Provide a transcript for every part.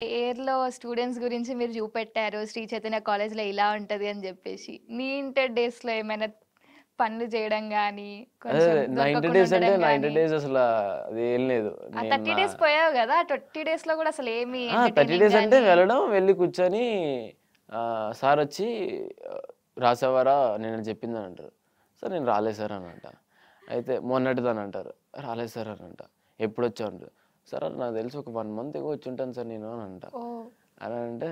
ఎయిర్‌లో students గురించి మీరు చూపెట్టారు. శ్రీ చైతన్య కాలేజ్‌లో ఇలా ఉంటది అని జెప్పేసి. మీ ఇంటర్ డేస్‌లో ఏమైనా పనులు చేయడం గాని, అదే కొంచెం నా ఇంటర్ దొరకకుండా డేస్ అంటే, ఉండడం నా ఇంటర్ గాని? డేస్ అసల అదేం లేదు. ఆ నేను 30 నా డేస్ పోయావు గదా! 20 డేస్‌లో గూడా అసలేమి 30 ఎంటర్‌టైనింగ్ డేస్ అంటే గాని వెళ్ళడం, వెళ్లి కూర్చొని సారొచ్చి "రాసావారా నేను చెప్పిందని" అంటారు. సార్ నేను రాలేదు సార్ అని అంటా. అయితే మొన్నటిదని అంటారు. రాలేదు సార్ అని అంటా. ఎప్పుడొచ్చావు అంటారు. సార్ అది నాకు తెలిసి ఒక 1 మంత్ ఎగో వచ్చుంటాను సార్ నేను అని అంటా. ఓహ్! అని అంటే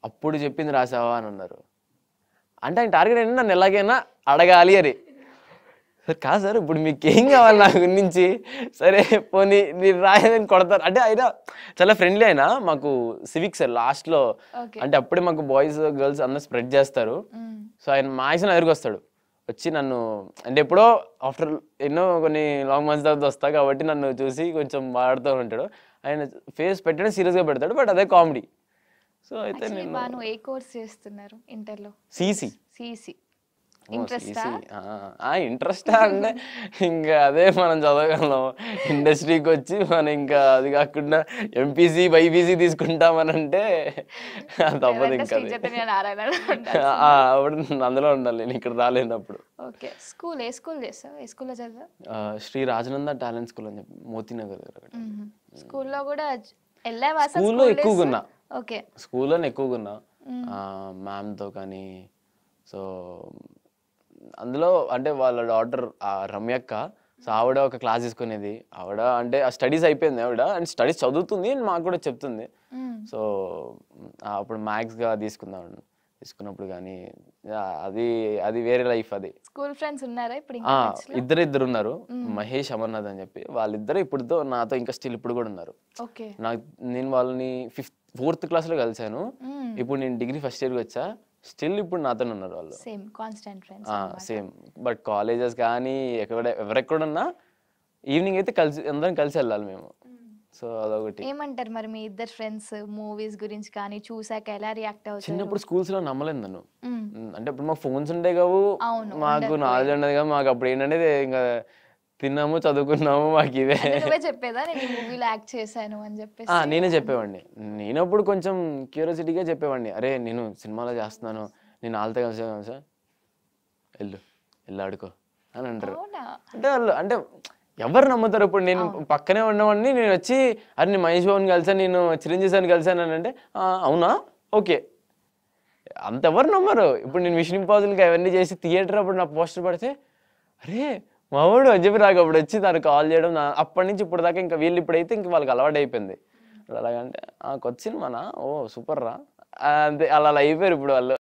అప్పుడు చెప్పింది రాసావా అని అన్నారు. అంటే ఆయన టార్గెట్ ఏంటంటే నన్ను ఎలాగైనా అడగాలి అని. సార్ కాదు సార్ ఇప్పుడు మీకేం కావాలి నా గురించి? సరే పోనీ మీరు రాయదని కొడతారు. అంటే ఆయన చాలా ఫ్రెండ్లీ ఆయన. మాకు సివిక్స్ సార్ లాస్ట్‌లో ఓకే. అంటే అప్పుడే మాకు బాయ్స్, గర్ల్స్ అందరూ స్ప్రెడ్ చేస్తారు. హ్మ్. సో ఆయన మాక్సిమం నా దగ్గరికొస్తాడు. వచ్చి నన్ను అంటే ఎప్పుడో ఆఫ్టర్ ఎన్నో కొన్ని లాంగ్ మంత్స్ తర్వాత వస్తా కాబట్టి నన్ను చూసి కొంచెం మాట్లాడుతూ ఉంటాడు. ఆయన ఫేస్ పెట్టడం సీరియస్‌గా పెడతాడు. బట్ అదే కామెడీ. సో అయితే యాక్చువల్లీ నేను బాను ఏ కోర్స్ చేస్తున్నారు ఇంటర్‌లో? సీసీ. సీఈసీ. ఓహ్! ఇంట్రెస్టా? సీసీ. ఇంట్రెస్టా అంటే ఇంకా అదే మనం చదవగలం. ఇండస్ట్రీకొచ్చి మనం ఇంకా అది కాకుండా ఎంపీసీ, బైపీసీ తీసుకుంటామనంటే తప్పదు లేదంటే ఇంక శ్రీ అది. చైతన్య నారాయణలో ఉండాల్సిందే. అప్పుడు అందులో ఉండాలి నేను ఇక్కడ రాలేనప్పుడు. ఓకే. ఏ స్కూల్ చేసావు? ఏ స్కూల్‌లో చదివావు? శ్రీ రాజనంద టాలెంట్ స్కూల్ అని చెప్పి మోతీనగర్ దగ్గర ఒకటి. హుహు. స్కూల్‌లో గూడా ఎళ్ళావా అసలు స్కూల్‌లో స్కూల్ డేస్? ఎక్కువగున్నా. ఓకే. స్కూల్‌లోనే ఎక్కువగున్నా. హ్మ్. మ్యామ్‌తో కానీ సో అందులో అంటే వాళ్ళ డాటర్ రమ్యక్క. సో ఆవిడ ఒక క్లాస్ తీసుకునేది. ఆవిడ అంటే ఆ స్టడీస్ అయిపోయింది ఆవిడ. అండ్ స్టడీస్ చదువుతుంది అండ్ మాకు కూడా చెప్తుంది. హ్మ్. సో అప్పుడు మ్యాథ్స్‌గా తీసుకుంది ఆవిడ. తీసుకున్నప్పుడు గానీ అది అది వేరే లైఫ్ అది. స్కూల్ ఫ్రెండ్స్ ఉన్నారా ఇప్పుడు ఇంకా టచ్‌లో? ఇద్దరున్నారు. హ్మ్. మహేష్, అమర్‌నాథ్ అని చెప్పి. వాళ్ళిద్దరు ఇప్పుడుతో నాతో ఇంకా స్టిల్ ఇప్పుడు కూడా ఉన్నారు. ఓకే. నాకు నేను వాళ్ళని ఫోర్త్ క్లాస్‌లో కలిసాను. హ్మ్. ఇప్పుడు నేను డిగ్రీ ఫస్ట్ ఇయర్‌కి వచ్చా. స్టిల్ ఇప్పుడు నాతోనే ఉన్నారు వాళ్ళు. సేమ్ కాన్స్టాంట్ ఫ్రెండ్స్ అన్నమాట. సేమ్. బట్ కాలేజెస్ కానీ ఎవరెక్కడున్నా ఈవినింగ్ అయితే అందరం కలిసి వెళ్ళాలి మేము. సో అదొకటి. ఏమంటారు మరి మీ ఇద్దరు ఫ్రెండ్స్ మూవీస్ గురించి కానీ చూసాక ఎలా రియాక్ట్ అవుతారు? చిన్నప్పుడు స్కూల్స్‌లో నమ్మలేదు నన్ను. హ్మ్. అంటే అప్పుడు మాకు ఫోన్స్ ఉండేవి కావు. అవును. మాకు నాలెడ్జ్ ఉండకపోయేది. ఉండేది కాదు. మాకు అప్పుడు ఏంటంటే ఇంక తిన్నాము, చదువుకున్నాము మాకివే. అంటే నువ్వే చెప్పేదా నేను ఈ మూవీలో యాక్ట్ చేశాను అని చెప్పేసి? నేనే చెప్పేవాడిని. నేనప్పుడు కొంచెం క్యూరియాసిటీగా చెప్పేవాడిని. అరే నేను సినిమాలో చేస్తున్నాను. నేను ఆళ్ళతో కలిసా ఎళ్ళు. ఎళ్లి ఆడుకో అని అంటారు. అవునా? అంటే వాళ్ళు అంటే ఎవరు నమ్ముతారు? ఇప్పుడు నేను అవును. పక్కనే ఉన్నవాడిని నేనొచ్చి అరే నేను మహేష్ బాబుని కలిసాను, నేను చిరంజీవి సార్‌ని కలిసాననంటే అవునా? ఓకే. అంత ఎవరు నమ్మరు. ఇప్పుడు నేను 'మిషన్ ఇంపాసిబుల్‌గా' అవన్నీ చేసి థియేటర్ అప్పుడు నా పోస్టర్ పడితే అరే! మావోడు అని చెప్పి నాకప్పుడొచ్చి తను కాల్ చేయడం అప్పటి నుంచి ఇప్పటిదాకా ఇంకా వీళ్ళిప్పుడైతే ఇంక వాళ్ళకి అలవాటయిపోయింది. అలాగంటే కొత్త సినిమానా? ఓహ్! సూపర్ రా! అంతే అలా అయిపోయారు ఇప్పుడు వాళ్ళు.